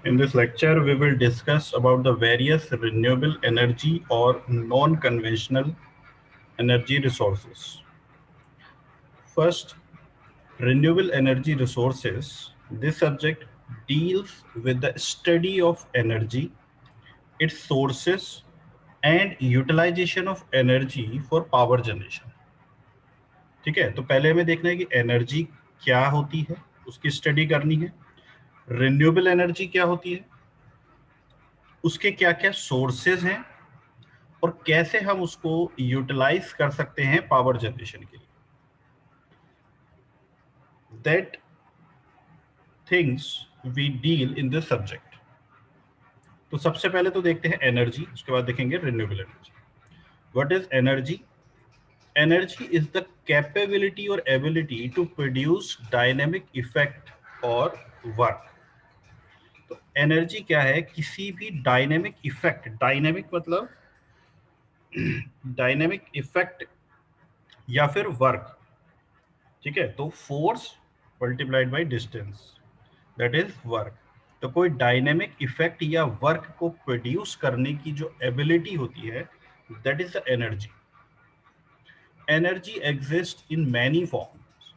In this lecture, we will discuss about the various renewable energy or non-conventional energy resources. First, renewable energy resources. This subject deals with the study of energy, its sources, and utilization of energy for power generation. ठीक है, तो पहले हमें देखना है कि energy क्या होती है, उसकी स्टडी करनी है। रिन्यूएबल एनर्जी क्या होती है, उसके क्या क्या सोर्सेज हैं और कैसे हम उसको यूटिलाइज कर सकते हैं पावर जनरेशन के लिए। That things we deal in this subject. तो सबसे पहले तो देखते हैं एनर्जी, उसके बाद देखेंगे renewable energy. What is energy? Energy is the capability और ability to produce dynamic effect और वर्क। तो एनर्जी क्या है? किसी भी डायनेमिक इफेक्ट, डायनेमिक मतलब डायनेमिक इफेक्ट या फिर वर्क, ठीक है, तो force multiplied by distance, that is work. तो कोई डायनेमिक इफेक्ट या वर्क को प्रोड्यूस करने की जो एबिलिटी होती है, that is the energy. Energy exist in many forms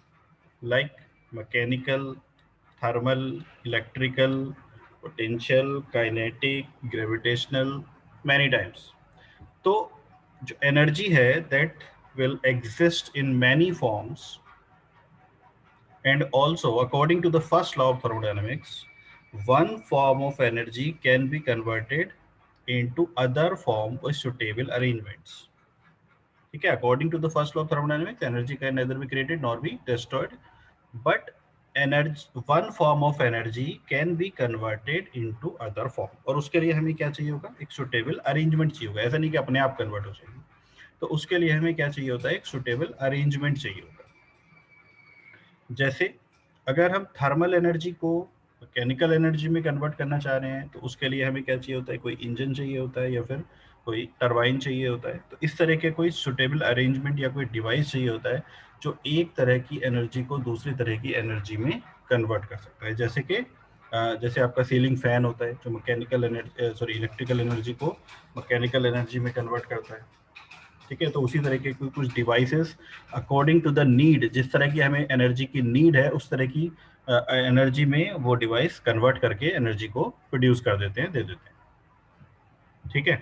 like mechanical, thermal, electrical, potential, kinetic, gravitational, many times. तो जो एनर्जी है that will exist in many forms, and also according to the first law of thermodynamics, one form of energy can be converted into other form with suitable arrangements. ठीक है, according to the first law of thermodynamics, energy can neither be created nor be destroyed, but energy, one form of energy can be converted into other form। और उसके लिए हमें क्या चाहिए होगा? एक suitable arrangement चाहिए होगा। ऐसा नहीं कि अपने आप कन्वर्ट हो जाएगी, तो उसके लिए हमें क्या चाहिए होता है? एक सुटेबल अरेंजमेंट चाहिए होता है। जैसे अगर हम थर्मल एनर्जी को मैकेनिकल एनर्जी में कन्वर्ट करना चाह रहे हैं, तो उसके लिए हमें क्या चाहिए होता है? कोई इंजन चाहिए होता है या फिर कोई टरबाइन चाहिए होता है। तो इस तरह के कोई सुटेबल अरेंजमेंट या कोई डिवाइस चाहिए होता है जो एक तरह की एनर्जी को दूसरी तरह की एनर्जी में कन्वर्ट कर सकता है। जैसे कि जैसे आपका सीलिंग फैन होता है जो mechanical energy, sorry, electrical energy को मैकेनिकल एनर्जी में कन्वर्ट करता है। ठीक है, तो उसी तरह के कुछ devices according to the need, जिस तरह की हमें एनर्जी की नीड है उस तरह की एनर्जी में वो डिवाइस कन्वर्ट करके एनर्जी को प्रोड्यूस कर देते हैं, दे देते हैं। ठीक है,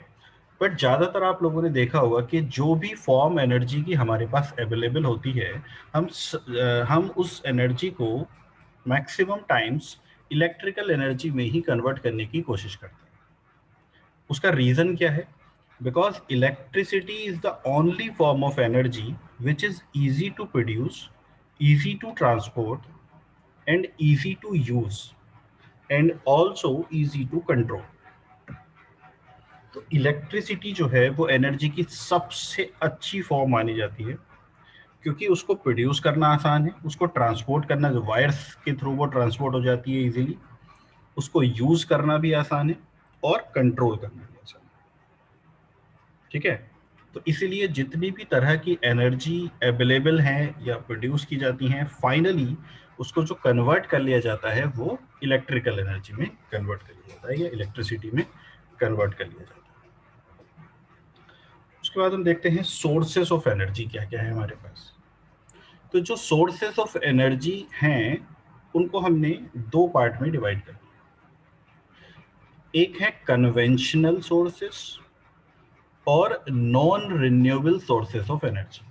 बट ज़्यादातर आप लोगों ने देखा होगा कि जो भी फॉर्म एनर्जी की हमारे पास अवेलेबल होती है, हम उस एनर्जी को मैक्सिमम टाइम्स इलेक्ट्रिकल एनर्जी में ही कन्वर्ट करने की कोशिश करते हैं। उसका रीज़न क्या है? Because electricity is the only form of energy which is easy to produce, easy to transport, and easy to use, and also easy to control। तो इलेक्ट्रिसिटी जो है वो एनर्जी की सबसे अच्छी फॉर्म मानी जाती है, क्योंकि उसको प्रोड्यूस करना आसान है, उसको ट्रांसपोर्ट करना, जो वायर्स के थ्रू वो ट्रांसपोर्ट हो जाती है इजीली, उसको यूज करना भी आसान है और कंट्रोल करना भी आसान है। ठीक है, तो इसीलिए जितनी भी तरह की एनर्जी अवेलेबल हैं या प्रोड्यूस की जाती हैं, फाइनली उसको जो कन्वर्ट कर लिया जाता है वो इलेक्ट्रिकल एनर्जी में कन्वर्ट कर लिया जाता है या इलेक्ट्रिसिटी में कन्वर्ट कर लिया जाता है। उसके बाद हम देखते हैं सोर्सेस ऑफ एनर्जी क्या क्या है हमारे पास। तो जो सोर्सेस ऑफ एनर्जी हैं उनको हमने दो पार्ट में डिवाइड कर दिया। एक है कन्वेंशनल सोर्सेस और non renewable sources of energy.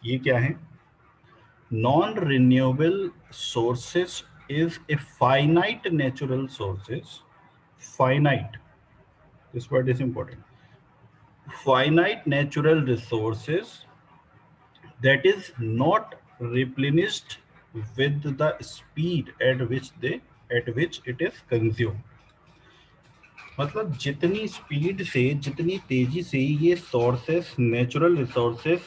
ये क्या है? Non renewable sources is a finite natural sources, finite, this word is important, finite natural resources that is not replenished with the speed at which it is consumed। मतलब जितनी speed से, जितनी तेजी से ये सोर्सेस, नेचुरल रिसोर्सेस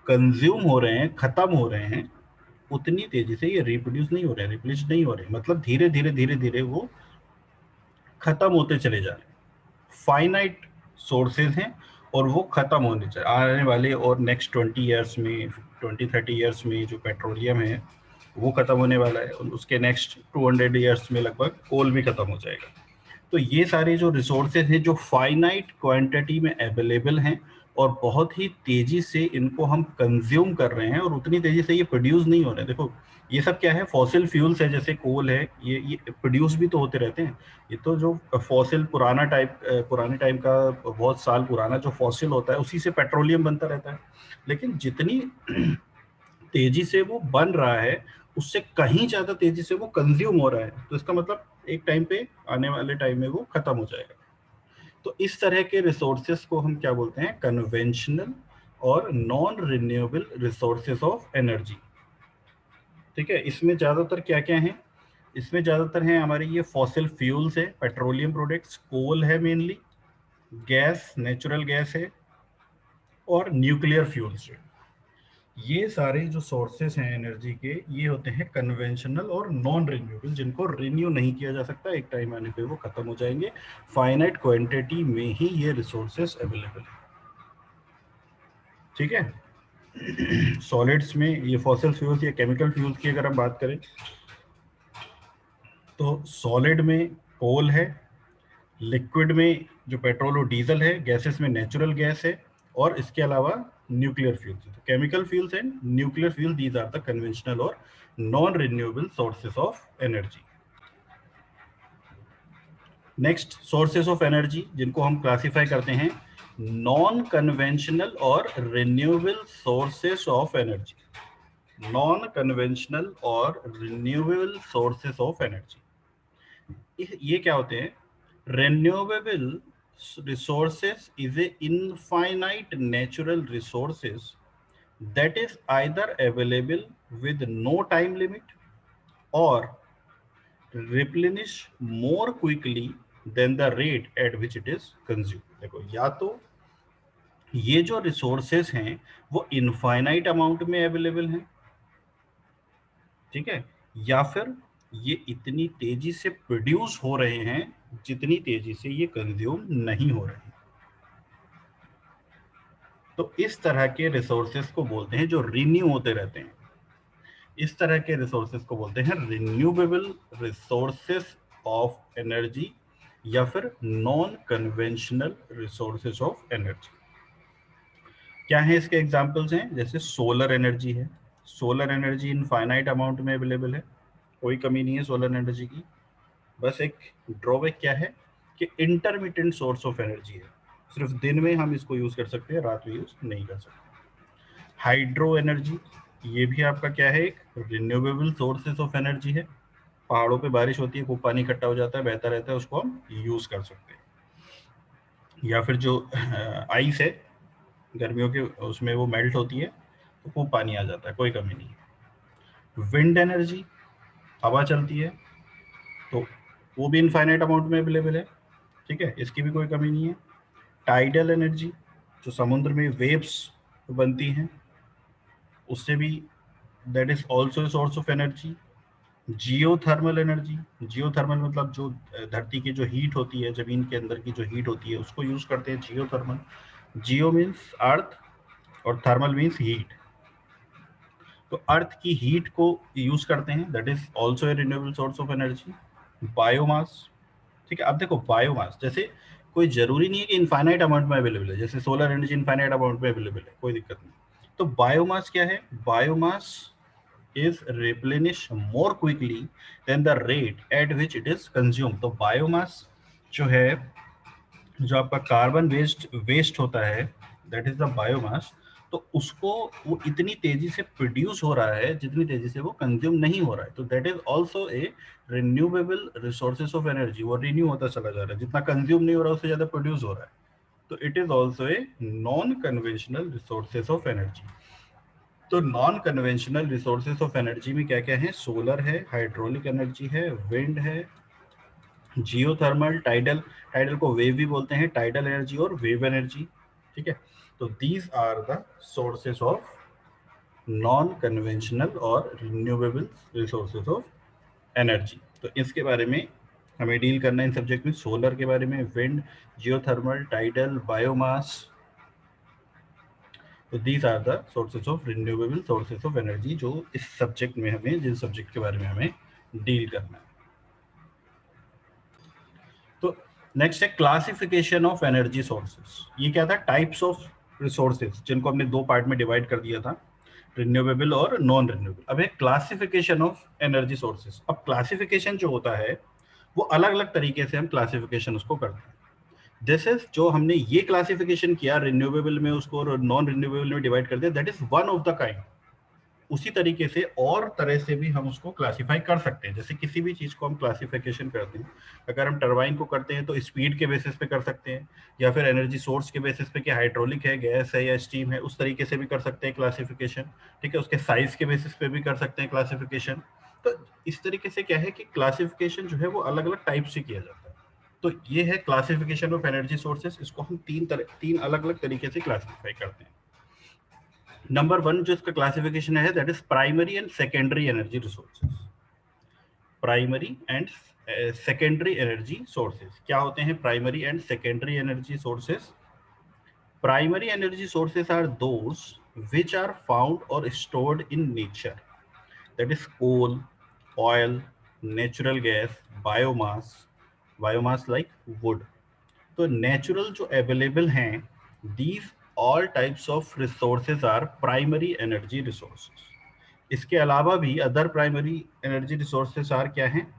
कंज्यूम हो रहे हैं, खत्म हो रहे हैं, उतनी तेजी से ये रिप्रोड्यूस नहीं हो रहे हैं, रिप्लेस नहीं हो रहे, मतलब धीरे धीरे धीरे धीरे वो खत्म होते चले जा रहे हैं। फाइनाइट सोर्सेज हैं और वो खत्म होने चाहिए आने वाले और नेक्स्ट 20 ईयर्स में, 20-30 ईयर्स में जो पेट्रोलियम है वो खत्म होने वाला है, और उसके नेक्स्ट 200 ईयर्स में लगभग कोल भी खत्म हो जाएगा। तो ये सारे जो रिसोर्सेज हैं जो फाइनाइट क्वांटिटी में अवेलेबल हैं और बहुत ही तेजी से इनको हम कंज्यूम कर रहे हैं और उतनी तेजी से ये प्रोड्यूस नहीं हो रहे हैं। देखो ये सब क्या है, फॉसिल फ्यूल्स है, जैसे कोल है, ये प्रोड्यूस भी तो होते रहते हैं। ये तो जो फॉसिल पुराने टाइम का बहुत साल पुराना जो फॉसिल होता है उसी से पेट्रोलियम बनता रहता है। लेकिन जितनी तेजी से वो बन रहा है उससे कहीं ज्यादा तेजी से वो कंज्यूम हो रहा है, तो इसका मतलब एक टाइम पे, आने वाले टाइम में वो खत्म हो जाएगा। तो इस तरह के रिसोर्सेस को हम क्या बोलते हैं, कन्वेंशनल और non renewable resources of energy. ठीक है, इसमें ज्यादातर क्या क्या है, इसमें ज्यादातर है हमारे ये फॉसिल फ्यूल्स है, पेट्रोलियम प्रोडक्ट्स, कोल है मेनली, गैस, नेचुरल गैस है, और न्यूक्लियर फ्यूल्स है। ये सारे जो सोर्सेस हैं एनर्जी के, ये होते हैं कन्वेंशनल और नॉन रिन्यूएबल, जिनको रिन्यू नहीं किया जा सकता, एक टाइम आने पे वो खत्म हो जाएंगे। फाइनाइट क्वांटिटी में ही ये रिसोर्सेस अवेलेबल है। ठीक है। सॉलिड्स में ये फॉसिल फ्यूल्स या केमिकल फ्यूल्स की अगर हम बात करें तो सॉलिड में कोल है, लिक्विड में जो पेट्रोल और डीजल है, गैसेस में नेचुरल गैस है, और इसके अलावा न्यूक्लियर फ्यूल्स है। तो chemical fuels and nuclear fuel, these are the conventional और non renewable sources of energy. Next, sources of energy जिनको हम क्लासिफाई करते हैं नॉन कन्वेंशनल और renewable sources of energy. Non conventional और रिन्यूएबल सोर्सेस ऑफ एनर्जी, ये क्या होते हैं? Renewable resources is a infinite natural resources that is either available with no time limit or replenish more quickly than the rate at which it is consumed। देखो, या तो ये जो resources हैं वो इनफाइनाइट अमाउंट में अवेलेबल हैं, ठीक है, या फिर ये इतनी तेजी से प्रोड्यूस हो रहे हैं जितनी तेजी से ये कंज्यूम नहीं हो रहे हैं। तो इस तरह के रिसोर्सेस को बोलते हैं जो रिन्यू होते रहते हैं, इस तरह के रिसोर्सेस को बोलते हैं रिन्यूएबल रिसोर्सेस ऑफ एनर्जी या फिर non conventional resources of energy. क्या है इसके एग्जांपल्स हैं? जैसे सोलर एनर्जी है, सोलर एनर्जी इनफाइनाइट अमाउंट में अवेलेबल है, कोई कमी नहीं है सोलर एनर्जी की। बस एक ड्रॉबैक क्या है कि इंटरमिटेंट सोर्स ऑफ एनर्जी है, सिर्फ दिन में हम इसको यूज कर सकते हैं, रात में यूज नहीं कर सकते। हाइड्रो एनर्जी, ये भी आपका क्या है, एक रिन्यूएबल सोर्सेस ऑफ एनर्जी है। पहाड़ों पे बारिश होती है, खूब पानी इकट्ठा हो जाता है, बहता रहता है, उसको हम यूज कर सकते हैं। या फिर जो आइस है, गर्मियों के उसमें वो मेल्ट होती है तो खूब पानी आ जाता है, कोई कमी नहीं है। विंड एनर्जी, हवा चलती है तो वो भी इनफाइनाइट अमाउंट में अवेलेबल है, ठीक है, इसकी भी कोई कमी नहीं है। टाइडल एनर्जी, जो समुद्र में वेव्स बनती हैं, उससे भी, that is also source of energy. Geothermal energy, geothermal मतलब जो धरती की जो हीट होती है, जमीन के अंदर की जो हीट होती है, उसको यूज करते हैं जियोथर्मल। जियो मीन्स अर्थ और थर्मल मीन्स हीट, तो अर्थ की हीट को यूज करते हैं, that is also A renewable source of energy. Biomass, ठीक है, अब देखो बायोमास, जैसे कोई जरूरी नहीं है कि इनफाइनाइट अमाउंट में अवेलेबल है, जैसे सोलर एनर्जी इनफाइनाइट अमाउंट में अवेलेबल है, कोई दिक्कत नहीं। तो बायोमास क्या है? Biomass is replenish more quickly than the rate at which it is consumed। तो बायोमास जो है, जो आपका कार्बन वेस्ट होता है, दैट इज द बायोमास, तो उसको वो इतनी तेजी से प्रोड्यूस हो रहा है जितनी तेजी से वो कंज्यूम नहीं हो रहा है, तो that is also A renewable resources of energy. वो रिन्यू होता चला जा रहा है, जितना कंज्यूम नहीं हो रहा है उससे ज्यादा प्रोड्यूस हो रहा है, तो it is also a non conventional resources of energy. तो non conventional resources of energy में क्या क्या है? सोलर है, हाइड्रोलिक एनर्जी है, विंड है, जियोथर्मल, टाइडल, टाइडल को वेव भी बोलते हैं, टाइडल एनर्जी और वेव एनर्जी, ठीक है। तो these are the sources of non conventional और रिन्यूएबल रिसोर्सेज ऑफ एनर्जी। तो इसके बारे में हमें डील करना है इन सब्जेक्ट में, सोलर के बारे में, विंड, जियोथर्मल, टाइडल, बायोमास। तो these are the sources of renewable sources of energy, जो इस सब्जेक्ट में हमें, जिस सब्जेक्ट के बारे में हमें डील करना है। तो नेक्स्ट है क्लासिफिकेशन ऑफ एनर्जी सोर्सेस। ये क्या था, टाइप्स ऑफ रिसोर्सेज जिनको हमने दो पार्ट में डिवाइड कर दिया था, रिन्यूएबल और नॉन रिन्यूएबल। अब है क्लासिफिकेशन ऑफ एनर्जी सोर्सेज। अब क्लासिफिकेशन जो होता है वो अलग अलग तरीके से हम क्लासिफिकेशन उसको करते हैं। दिस इज जो हमने ये क्लासिफिकेशन किया रिन्यूएबल में उसको और नॉन रिन्यूएबल में डिवाइड कर दिया, that is one of the kind. उसी तरीके से और तरह से भी हम उसको क्लासिफाई कर सकते हैं। जैसे किसी भी चीज को हम क्लासिफिकेशन करते हैं, अगर हम टरबाइन को करते हैं तो स्पीड के बेसिस पे कर सकते हैं, या फिर एनर्जी सोर्स के बेसिस पे कि हाइड्रोलिक है, गैस है या स्टीम है, उस तरीके से भी कर सकते हैं क्लासिफिकेशन। ठीक है, उसके साइज के बेसिस पे भी कर सकते हैं क्लासिफिकेशन। तो इस तरीके से क्या है कि क्लासिफिकेशन जो है वो अलग अलग टाइप से किया जाता है। तो ये है क्लासिफिकेशन ऑफ एनर्जी सोर्सेस। इसको हम तीन अलग अलग तरीके से क्लासिफाई करते हैं। नंबर वन जो इसका क्लासिफिकेशन है that is primary and secondary energy resources. Primary and secondary energy sources क्या होते हैं? Primary and secondary energy sources. Primary energy sources are those which are found or stored in nature, that is coal, oil, natural gas, biomass like wood। तो natural जो available हैं, these all types of resources are primary energy resources. इसके अलावा भी other primary energy resources are क्या हैं?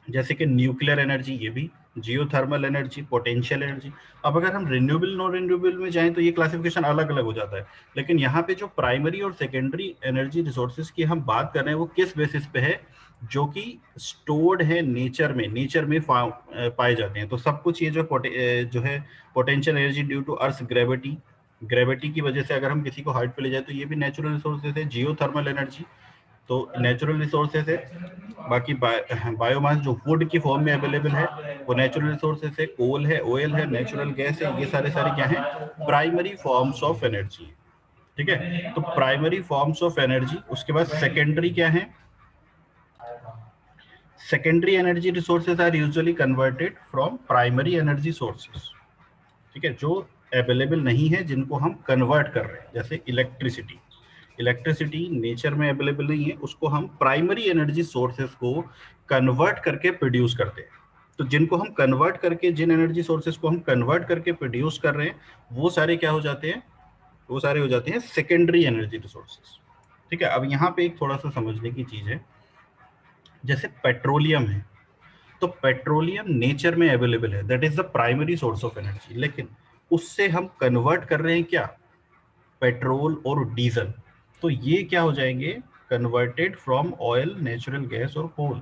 जैसे कि न्यूक्लियर एनर्जी, ये भी जियोथर्मल एनर्जी, पोटेंशियल एनर्जी। अब अगर हम रिन्यूएबल नॉन रिन्यूएबल में जाएं तो ये क्लासिफिकेशन अलग अलग हो जाता है। लेकिन यहाँ पे जो प्राइमरी और सेकेंडरी एनर्जी रिसोर्सेज की हम बात कर रहे हैं वो किस बेसिस पे है? जो कि स्टोर्ड है नेचर में पाए जाते हैं। तो सब कुछ ये जो है potential energy due to earth gravity की वजह से अगर हम किसी को हाइट पे ले जाए तो ये भी नेचुरल रिसोर्सेज है। जियोथर्मल एनर्जी तो नेचुरल रिसोर्सेज है। बाकी बायोमास जो वुड की फॉर्म में अवेलेबल है वो नेचुरल रिसोर्सेज है। कोल है, ऑयल है, नेचुरल गैस है, ये सारे क्या हैं? Primary forms of energy. ठीक है, तो प्राइमरी फॉर्म्स ऑफ एनर्जी। उसके बाद सेकेंडरी क्या है? Secondary energy resources are usually converted from primary energy sources. ठीक है, जो अवेलेबल नहीं है जिनको हम कन्वर्ट कर रहे हैं, जैसे इलेक्ट्रिसिटी नेचर में अवेलेबल नहीं है, उसको हम प्राइमरी एनर्जी सोर्सेस को कन्वर्ट करके प्रोड्यूस करते हैं। तो जिनको हम कन्वर्ट करके, जिन एनर्जी सोर्सेस को हम कन्वर्ट करके प्रोड्यूस कर रहे हैं, वो सारे क्या हो जाते हैं? वो सारे हो जाते हैं सेकेंडरी एनर्जी रिसोर्सेस। ठीक है, अब यहाँ पे एक थोड़ा सा समझने की चीज है। जैसे पेट्रोलियम है, तो पेट्रोलियम नेचर में अवेलेबल है, that is the primary source of energy. लेकिन उससे हम कन्वर्ट कर रहे हैं क्या? पेट्रोल और डीजल। तो ये क्या हो जाएंगे? Converted from oil, natural gas और कोल।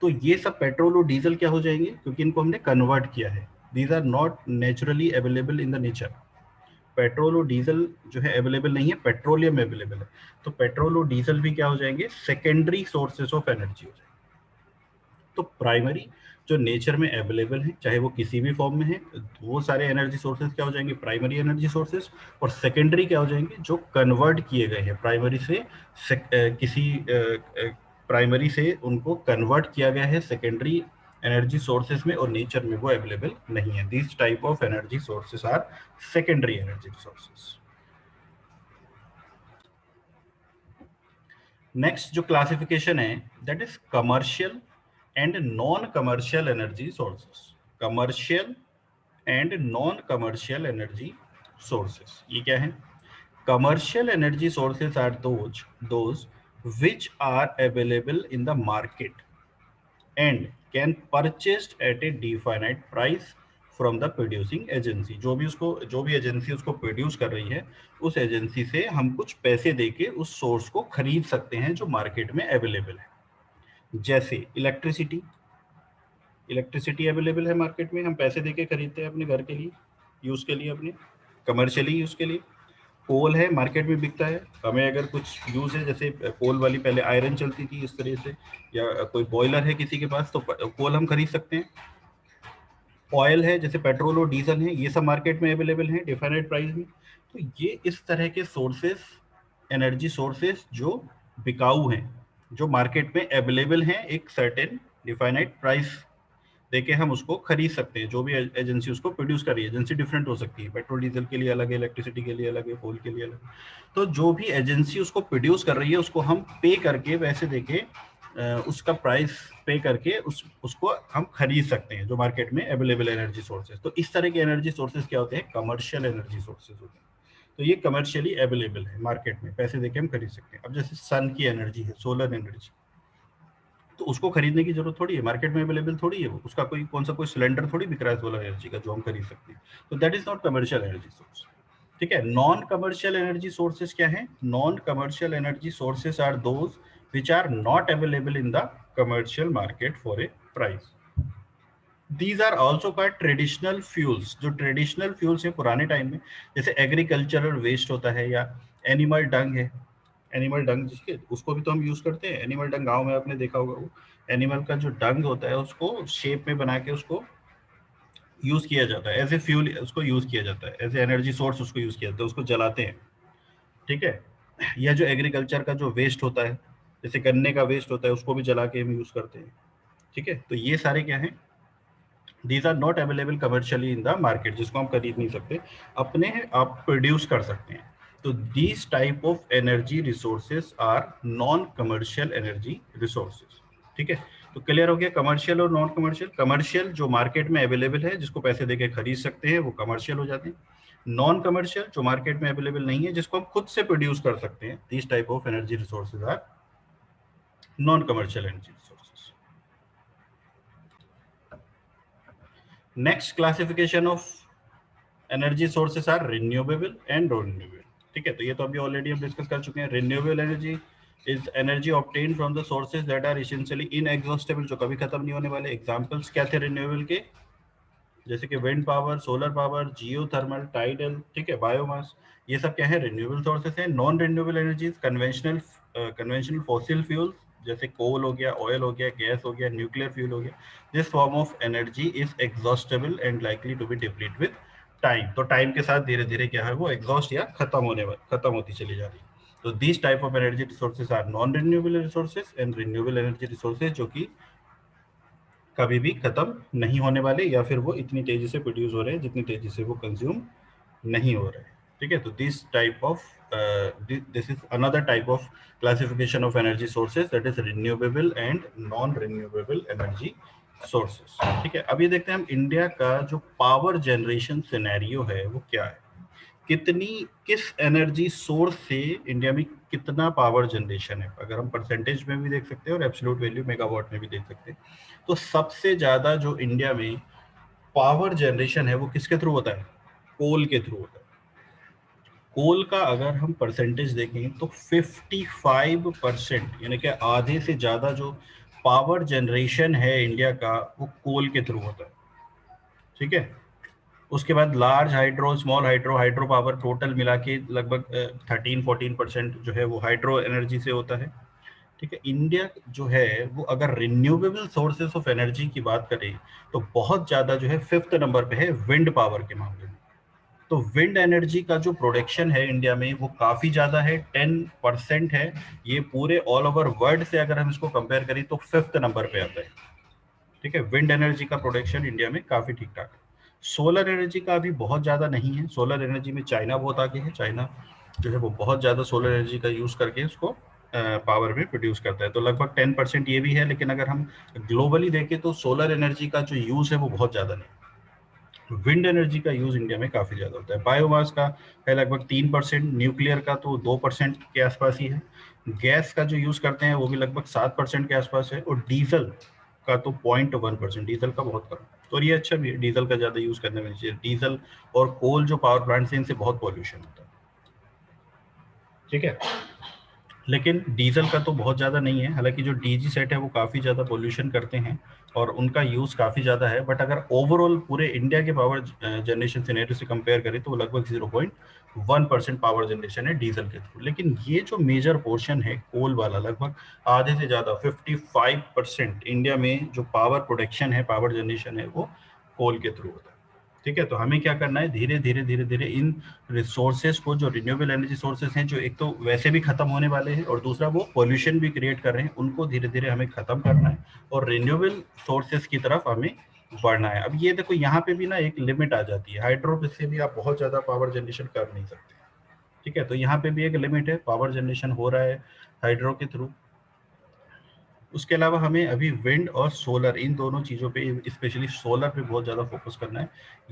तो ये सब पेट्रोल और डीजल क्या हो जाएंगे? क्योंकि इनको हमने कन्वर्ट किया है। These are not naturally available in the nature. Petrol और डीजल जो है अवेलेबल नहीं है, पेट्रोलियम अवेलेबल है। तो पेट्रोल और डीजल भी क्या हो जाएंगे? सेकेंडरी सोर्सेस ऑफ एनर्जी हो जाएंगे। तो प्राइमरी जो नेचर में अवेलेबल है, चाहे वो किसी भी फॉर्म में है, वो सारे एनर्जी सोर्सेज क्या हो जाएंगे? Primary energy sources. और सेकेंडरी क्या हो जाएंगे? जो कन्वर्ट किए गए हैं प्राइमरी से, किसी प्राइमरी से उनको कन्वर्ट किया गया है सेकेंडरी एनर्जी सोर्सेज में, और नेचर में वो अवेलेबल नहीं है। This type of energy sources are secondary energy sources. Next जो क्लासिफिकेशन है that is commercial and non commercial energy sources. Commercial and non commercial energy sources, ये क्या है? Commercial energy sources are those which are available in the market and can purchased at a definite price from the producing agency। जो भी agency उसको produce कर रही है, उस एजेंसी से हम कुछ पैसे देके उस सोर्स को खरीद सकते हैं जो मार्केट में अवेलेबल है। जैसे इलेक्ट्रिसिटी अवेलेबल है मार्केट में, हम पैसे देके खरीदते हैं अपने घर के लिए, यूज के लिए, अपने कमर्शियली यूज के लिए। कोल है, मार्केट में बिकता है, हमें अगर कुछ यूज है, जैसे कोल वाली पहले आयरन चलती थी इस तरह से, या कोई बॉयलर है किसी के पास, तो कोल हम खरीद सकते हैं। ऑयल है, जैसे पेट्रोल और डीजल है, ये सब मार्केट में अवेलेबल है डिफाइनेड प्राइस में। तो ये इस तरह के सोर्सेस, एनर्जी सोर्सेस जो बिकाऊ हैं, जो मार्केट में अवेलेबल हैं, एक सर्टेन डिफाइनाइट प्राइस देके हम उसको खरीद सकते हैं। जो भी एजेंसी उसको प्रोड्यूस कर रही है, एजेंसी डिफरेंट हो सकती है, पेट्रोल डीजल के लिए अलग है, इलेक्ट्रिसिटी के लिए अलग है, कोल के लिए अलग है। तो जो भी एजेंसी उसको प्रोड्यूस कर रही है उसको हम पे करके, पैसे देके उसका प्राइस पे करके उसको हम खरीद सकते हैं, जो मार्केट में अवेलेबल एनर्जी सोर्सेज। तो इस तरह के एनर्जी सोर्सेज क्या होते हैं? कमर्शियल एनर्जी सोर्सेज होते हैं। तो ये कमर्शियली अवेलेबल है मार्केट में, पैसे देके हम खरीद सकते हैं। अब जैसे सन की एनर्जी है, सोलर एनर्जी, तो उसको खरीदने की जरूरत थोड़ी है, मार्केट में अवेलेबल थोड़ी है वो, उसका कोई कौन सा कोई सिलेंडर थोड़ी बिक रहा है सोलर एनर्जी का जो हम खरीद सकते हैं। तो that is not commercial energy source. ठीक है, नॉन कमर्शियल एनर्जी सोर्सेज क्या है? Non commercial energy sources are those which are not available in the commercial market for a price. These are also called traditional fuels. जो traditional fuels है पुराने time में, जैसे agricultural waste होता है या एनिमल डंग है, एनिमल डंग जिसके उसको भी तो हम यूज करते हैं। एनिमल डंग गांव में आपने देखा होगा, वो एनिमल का जो डंग होता है उसको शेप में बना के उसको यूज किया जाता है एज ए फ्यूल, उसको यूज किया जाता है एज ए एनर्जी सोर्स, उसको यूज किया जाता है, उसको जलाते हैं। ठीक है, यह जो एग्रीकल्चर का जो वेस्ट होता है, जैसे गन्ने का वेस्ट होता है, उसको भी जला के हम यूज करते हैं। ठीक है, तो ये सारे क्या हैं? These are not available commercially in the market, जिसको हम खरीद नहीं सकते, अपने आप प्रोड्यूस कर सकते हैं। तो these type of energy resources are non commercial energy resources. ठीक है, तो क्लियर हो गया कमर्शियल और नॉन कमर्शियल। कमर्शियल जो मार्केट में अवेलेबल है, जिसको पैसे देके खरीद सकते हैं, वो कमर्शियल हो जाते हैं। नॉन कमर्शियल जो मार्केट में अवेलेबल नहीं है, जिसको हम खुद से प्रोड्यूस कर सकते हैं, these type of energy resources are non commercial energy resources. Next classification of energy sources are renewable and non renewable. ठीक है, तो ये तो अभी ऑलरेडी हम डिस्कस कर चुके हैं। Renewable energy is energy obtain from the sources that are essentially inexhaustible, जो कभी खत्म नहीं होने वाले। एग्जांपल्स क्या थे रिन्यूएबल के? जैसे कि विंड पावर, सोलर पावर, जियो थर्मल, टाइडल, ठीक है, बायोमास, ये सब क्या है? रिन्यूएबल सोर्सेस है। Non renewable energies conventional fossil fuels, जैसे कोल हो गया, ऑयल हो गया, गैस हो गया, न्यूक्लियर फ्यूल हो गया। This form of energy is exhaustible and likely to be deplete with time. तो टाइम के साथ धीरे धीरे क्या है, वो एग्जॉस्ट या खत्म होती चली जा रही है। तो this type of energy resources are non renewable resources and renewable energy resources, जो कि कभी भी खत्म नहीं होने वाले, या फिर वो इतनी तेजी से प्रोड्यूस हो रहे हैं जितनी तेजी से वो कंज्यूम नहीं हो रहे हैं। ठीक है, तो this type of this is another type of classification of energy sources, that is renewable and non renewable energy sources. ठीक है, अब ये देखते हैं हम इंडिया का जो पावर जनरेशन सिनेरियो है वो क्या है। किस एनर्जी सोर्स से इंडिया में कितना पावर जनरेशन है, अगर हम परसेंटेज में भी देख सकते हैं और एब्सोल्यूट वैल्यू मेगावाट में भी देख सकते हैं। तो सबसे ज्यादा जो इंडिया में पावर जनरेशन है वो किसके थ्रू होता है? कोल के थ्रू होता है। कोल का अगर हम परसेंटेज देखें तो 55%, यानी कि आधे से ज्यादा जो पावर जनरेशन है इंडिया का, वो कोल के थ्रू होता है। ठीक है, उसके बाद large hydro, small hydro, hydro power total मिला के लगभग 13-14% जो है वो हाइड्रो एनर्जी से होता है। ठीक है, इंडिया जो है वो अगर रिन्यूएबल सोर्सेस ऑफ एनर्जी की बात करें तो बहुत ज्यादा जो है 5th नंबर पे है विंड पावर के मामले में। तो विंड एनर्जी का जो प्रोडक्शन है इंडिया में वो काफी ज्यादा है, 10% है। ये पूरे ऑल ओवर वर्ल्ड से अगर हम इसको कंपेयर करें तो 5th नंबर पे आता है। ठीक है, विंड एनर्जी का प्रोडक्शन इंडिया में काफी ठीक ठाक है। सोलर एनर्जी का अभी बहुत ज्यादा नहीं है। सोलर एनर्जी में चाइना बहुत आगे है। चाइना जो है वो बहुत ज्यादा सोलर एनर्जी का यूज करके उसको पावर में प्रोड्यूस करता है। तो लगभग 10% ये भी है, लेकिन अगर हम ग्लोबली देखें तो सोलर एनर्जी का जो यूज है वो बहुत ज्यादा नहीं। विंड एनर्जी का यूज इंडिया में काफी ज्यादा होता है। बायोमास का है लगभग 3%, न्यूक्लियर का तो 2% के आसपास ही है। गैस का जो यूज करते हैं वो भी लगभग 7% के आसपास है, और डीजल का तो 0.1%, डीजल का बहुत कम। और ये अच्छा भी है, डीजल का ज्यादा यूज करने में चाहिए। डीजल और कोल जो पावर प्लांट से, इनसे बहुत पॉल्यूशन होता है। ठीक है, लेकिन डीजल का तो बहुत ज़्यादा नहीं है। हालांकि जो डीजी सेट है वो काफ़ी ज़्यादा पोल्यूशन करते हैं और उनका यूज़ काफ़ी ज़्यादा है। बट अगर ओवरऑल पूरे इंडिया के पावर जनरेशन सिनेरियो से कंपेयर करें तो वो लगभग 0.1% पावर जनरेशन है डीजल के थ्रू। लेकिन ये जो मेजर पोर्शन है कोल वाला, लगभग आधे से ज़्यादा 55% इंडिया में जो पावर प्रोडक्शन है, पावर जनरेशन है, वो कोल के थ्रू होता है। ठीक है, तो हमें क्या करना है, धीरे धीरे धीरे धीरे इन रिसोर्सेज को, जो रिन्यूएबल एनर्जी सोर्सेज हैं, जो एक तो वैसे भी खत्म होने वाले हैं और दूसरा वो पोल्यूशन भी क्रिएट कर रहे हैं, उनको धीरे धीरे हमें खत्म करना है और रिन्यूएबल सोर्सेज की तरफ हमें बढ़ना है। अब ये देखो, यहाँ पे भी ना एक लिमिट आ जाती है। हाइड्रो से भी आप बहुत ज्यादा पावर जनरेशन कर नहीं सकते। ठीक है, तो यहाँ पे भी एक लिमिट है, पावर जनरेशन हो रहा है हाइड्रो के थ्रू, उसके अलावा हमें अभी विंड और सोलर, इन दोनों चीज़ों पे, स्पेशली सोलर पे बहुत ज़्यादा फोकस करना है।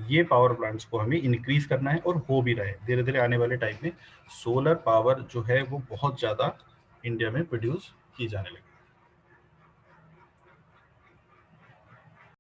ये पावर प्लांट्स को हमें इंक्रीज करना है और हो भी रहा है धीरे धीरे। आने वाले टाइम में सोलर पावर जो है वो बहुत ज़्यादा इंडिया में प्रोड्यूस की जाने लगी।